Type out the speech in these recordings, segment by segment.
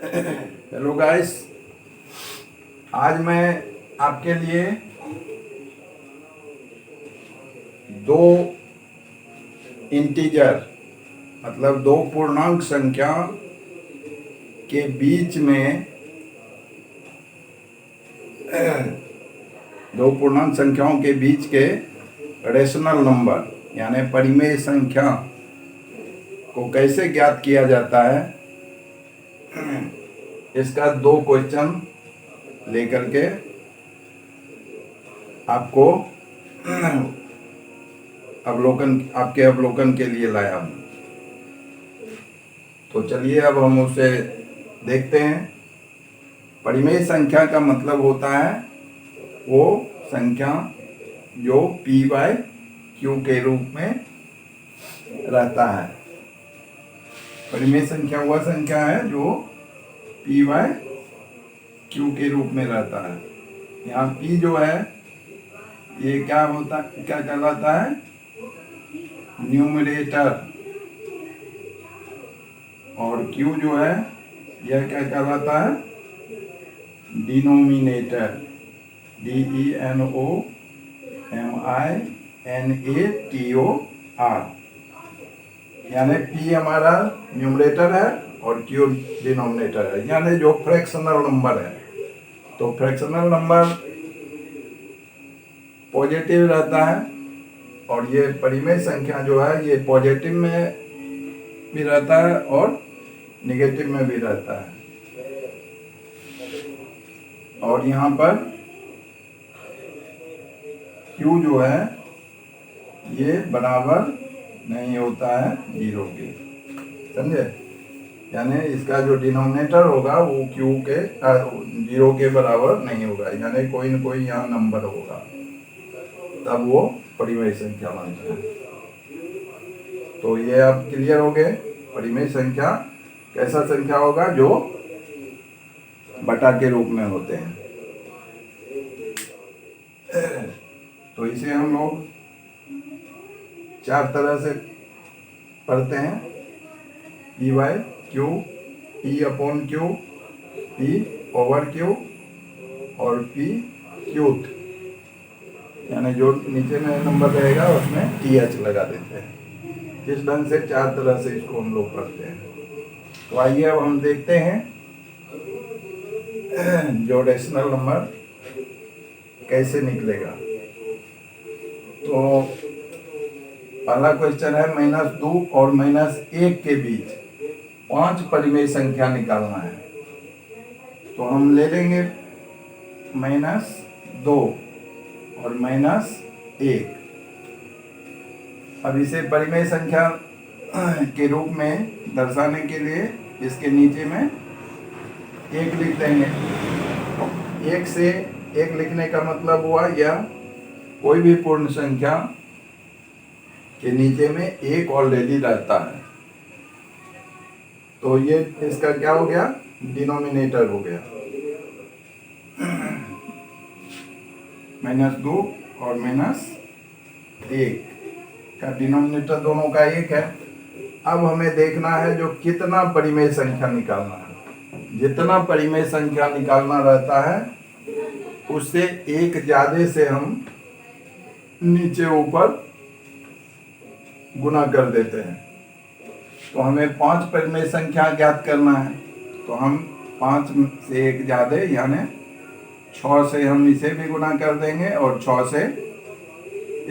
Hello guys, आज मैं आपके लिए दो इंटीजर मतलब दो पूर्णांक संख्या के बीच में दो पूर्णांक संख्याओं के बीच के रेशनल नंबर यानी परिमेय संख्या को कैसे ज्ञात किया जाता है, इसका दो क्वेश्चन लेकर के आपको आपके अवलोकन के लिए लाया हूँ। तो चलिए अब हम उसे देखते हैं। परिमेय संख्या का मतलब होता है वो संख्या जो P बाय Q के रूप में रहता है। परिमेय संख्या वह संख्या है जो P बाय Q के रूप में रहता है। यहाँ P जो है ये क्या कहलाता है? न्यूमरेटर। और Q जो है यह क्या कहलाता है? डिनोमिनेटर। DENOMINATOR। यानी P हमारा न्यूमरेटर है और Q डिनोमिनेटर है, यानी जो फ्रैक्शनल नंबर है। तो फ्रैक्शनल नंबर पॉजिटिव रहता है और ये परिमेय संख्या जो है ये पॉजिटिव में भी रहता है और निगेटिव में भी रहता है। और यहाँ पर Q जो है ये बराबर नहीं होता है 0 के, समझे? यानी इसका जो डिनोमिनेटर होगा वो Q के 0 के बराबर नहीं होगा, यानी कोई न कोई यहाँ नंबर होगा, तब वो परिमेय संख्या बनता है। तो ये आप क्लियर हो गए। परिमेय संख्या कैसा संख्या होगा? जो बटा के रूप में होते हैं। तो इसे हम लोग चार तरह से पढ़ते हैं। P by Q, P upon Q, P over Q और P क्यूथ। यानी जो नीचे में नंबर रहेगा उसमें TH लगा देते हैं। इस ढंग से चार तरह से इसको हम लोग पढ़ते हैं। तो आइए अब हम देखते हैं जो रेशनल नंबर कैसे निकलेगा। तो पहला क्वेश्चन है -2 और -1 के बीच 5 परिमेय संख्या निकालना है। तो हम ले लेंगे -2 और -1। अब इसे परिमेय संख्या के रूप में दर्शाने के लिए इसके नीचे में 1 लिख देंगे। 1 से 1 लिखने का मतलब हुआ यह कोई भी पूर्ण संख्या के नीचे में 1 ऑलरेडी रहता है। तो ये इसका क्या हो गया? डिनोमिनेटर हो गया। -2 और -1 का डिनोमिनेटर दोनों का 1 है। अब हमें देखना है जो कितना परिमेय संख्या निकालना है। जितना परिमेय संख्या निकालना रहता है उससे एक ज्यादा से हम नीचे ऊपर गुना कर देते हैं। तो हमें 5 परिमेय संख्या ज्ञात करना है। तो हम 5 से एक ज्यादा यानी 6 से हम इसे भी गुना कर देंगे और 6 से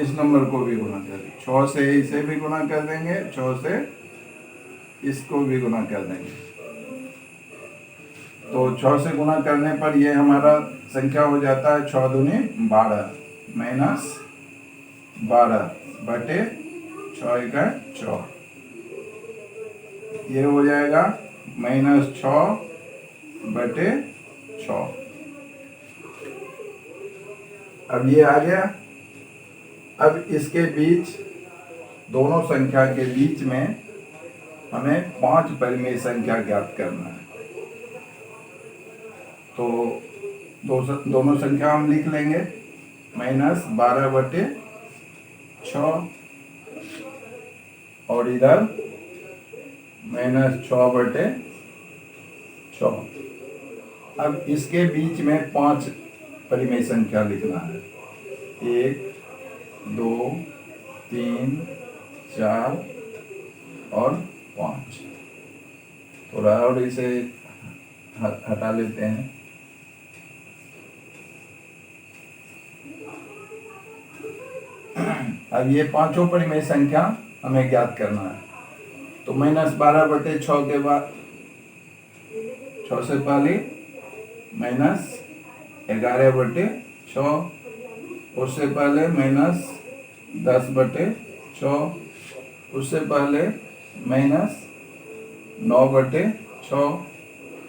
इस नंबर को भी गुना कर देंगे। 6 से इसे भी गुना कर देंगे, 6 से इसको भी गुना कर देंगे। तो 6 से गुना करने पर ये हमारा संख्या हो जाता है 6 दूनी 12 -12 बटे 6 एका 6। ये हो जाएगा -6 बटे 6। अब ये आ गया। अब इसके बीच दोनों संख्या के बीच में हमें 5 परिमेय संख्या ज्ञात करना है। तो दोनों संख्या हम लिख लेंगे। -12 बटे 6 और इधर -6 बटे 100। अब इसके बीच में 5 परिमेय संख्या लिखना है। 1 2 3 4 और 5। थोड़ा और इसे हटा लेते हैं। अब ये पांचों परिमेय संख्या हमें ज्ञात करना है। तो -12/6 के बाद 6 से पहले -11/6, उससे पहले -10/6, उससे पहले -9/6,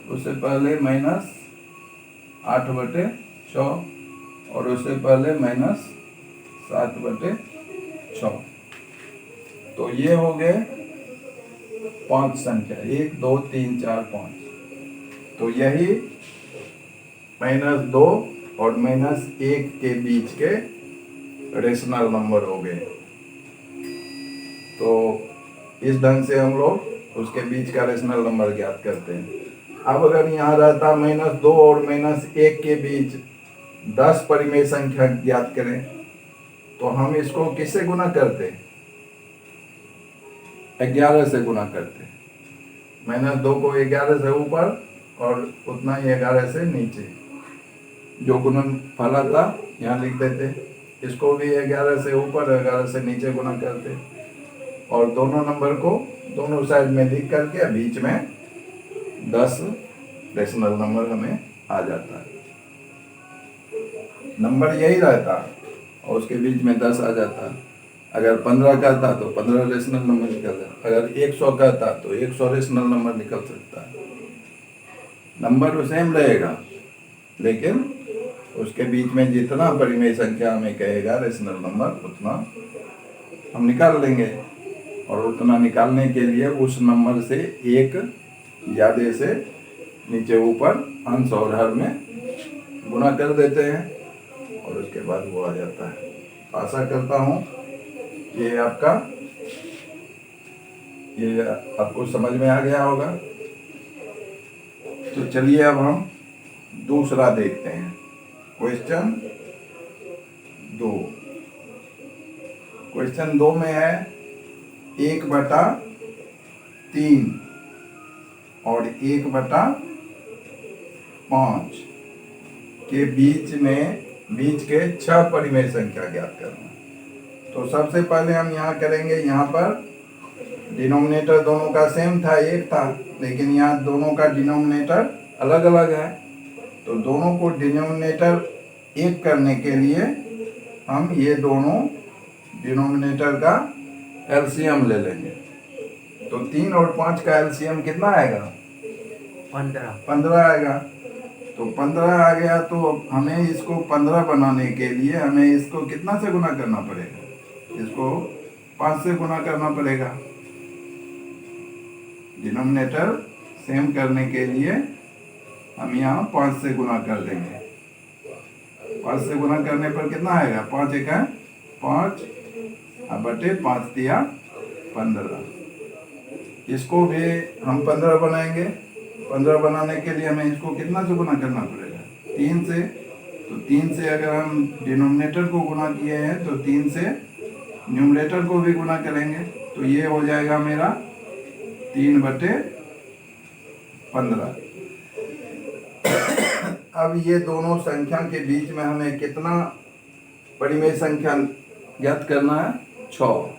उससे पहले -8/6 और उससे पहले -7/6। तो ये हो गए 5 संख्या, 1 2 3 4 5। तो यही -2 और -1 के बीच के रेशनल नंबर हो गए। तो इस ढंग से हम लोग उसके बीच का रेशनल नंबर ज्ञात करते हैं। अब अगर यहाँ रहता -2 और -1 के बीच 10 परिमेय संख्या ज्ञात करें, तो हम इसको किससे गुना करते? 11 से गुना करते। -2 को 11 से ऊपर और उतना ही 11 से नीचे। जो गुणनफल था यहाँ लिख देते। इसको भी 11 से ऊपर 11 से नीचे गुना करते और दोनों नंबर को दोनों साइड में लिख करके बीच में 10 रेशनल नंबर हमें आ जाता है। नंबर यही रहता और उसके बीच में 10 आ जाता। अगर 15 का था तो 15 रेशनल नंबर निकल जाता। अगर 100 का था तो 100 रेशनल नंबर निकल सकता है। नंबर सेम रहेगा, लेकिन उसके बीच में जितना परिमेय संख्या हमें कहेगा रेशनल नंबर, उतना हम निकाल लेंगे। और उतना निकालने के लिए उस नंबर से एक ज्यादा से नीचे ऊपर अंश और हर में गुना कर देते हैं और उसके बाद वो आ जाता है। आशा करता हूँ ये आपको समझ में आ गया होगा। तो चलिए अब हम दूसरा देखते हैं। क्वेश्चन 2। क्वेश्चन 2 में है 1/3 और 1/5 के बीच के 6 परिमेय संख्या ज्ञात करना। तो सबसे पहले हम यहाँ करेंगे, यहाँ पर डिनोमिनेटर दोनों का सेम था, 1 था, लेकिन यहाँ दोनों का डिनोमिनेटर अलग अलग है। तो दोनों को डिनोमिनेटर 1 करने के लिए हम ये दोनों डिनोमिनेटर का एलसीएम ले लेंगे। तो 3 और 5 का एलसीएम कितना आएगा? 15 आएगा। तो 15 आ गया। तो हमें इसको 15 बनाने के लिए हमें इसको कितना से गुना करना पड़ेगा? इसको 5 से गुना करना पड़ेगा। डिनोमिनेटर सेम करने के लिए हम यहाँ 5 से गुना कर देंगे। 5 से गुना करने पर कितना आएगा? 5 × 5 बटे 5 दिया 15। इसको भी हम 15 बनाएंगे। 15 बनाने के लिए हमें इसको कितना से गुना करना पड़ेगा? 3 से। तो 3 से अगर हम डिनोमिनेटर को गुना किए हैं तो 3 से न्यूमरेटर को भी गुना करेंगे। तो ये हो जाएगा मेरा 3/15। अब ये दोनों संख्या के बीच में हमें कितना परिमेय संख्या ज्ञात करना है? 6।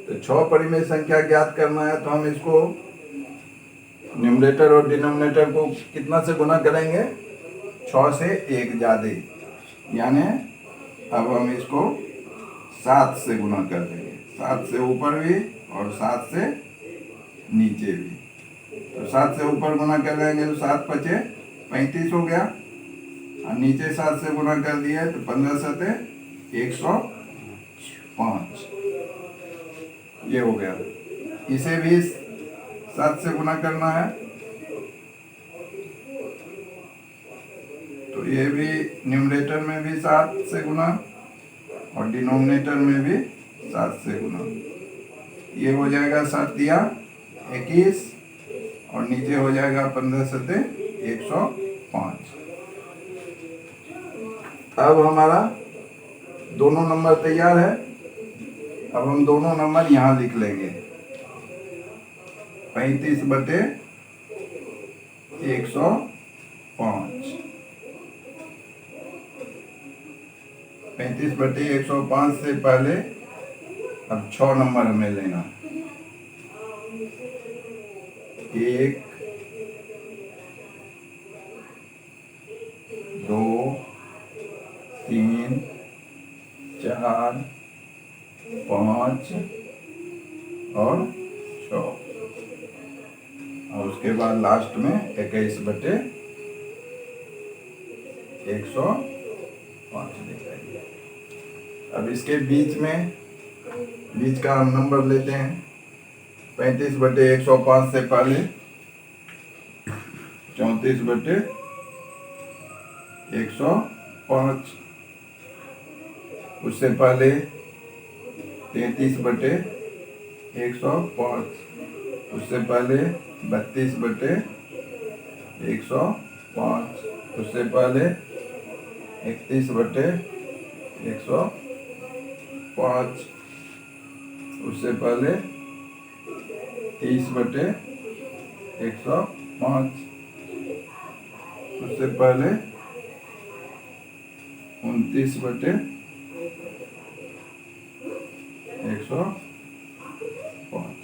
तो 6 परिमेय संख्या ज्ञात करना है तो हम इसको न्यूमरेटर और डिनोमिनेटर को कितना से गुना करेंगे? 6 से 1 ज्यादा, यानी अब हम इसको 7 से गुना कर देंगे। 7 से ऊपर भी और 7 से नीचे भी। तो 7 से ऊपर गुना कर देंगे तो 7 × 5 = 35 हो गया, और नीचे 7 से गुना कर दिया तो 15 × 7 = 105। ये हो गया। इसे भी 7 से गुना करना है। तो ये भी न्यूमरेटर में भी 7 से गुना और डिनोमिनेटर में भी 7 से गुना। ये हो जाएगा 7 × 21 और नीचे हो जाएगा 15 × 7 = 105। अब हमारा दोनों नंबर तैयार है। अब हम दोनों नंबर यहाँ लिख लेंगे। 35/105। 35/105 से पहले अब 6 नंबर हमें लेना। 1, 2, 3, 4, 5 और 6 और उसके बाद लास्ट में 21/105 दिखाइए। अब इसके बीच का हम नंबर लेते हैं। 35/105 से पहले 34/105, उससे पहले 33/105, उससे पहले 32/105, उससे पहले 31/105, उससे पहले 30/105, उससे पहले 29/105।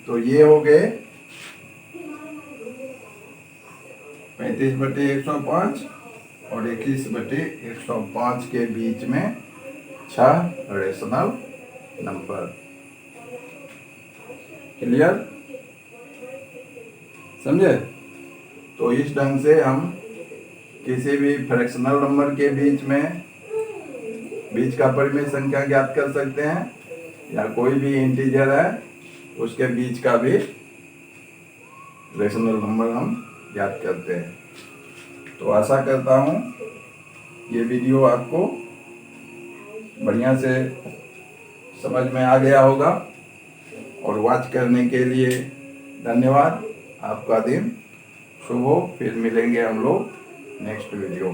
तो ये हो गए 35/105 और 21/105 के बीच में 6 रेशनल नंबर। क्लियर? समझे? तो इस ढंग से हम किसी भी फ्रैक्शनल नंबर के बीच का परिमेय संख्या ज्ञात कर सकते हैं, या कोई भी इंटीजर है उसके बीच का भी रेशनल नंबर हम ज्ञात करते हैं। तो आशा करता हूँ ये वीडियो आपको बढ़िया से समझ में आ गया होगा, और वॉच करने के लिए धन्यवाद। आपका दिन शुभ हो। फिर मिलेंगे हम लोग नेक्स्ट वीडियो में।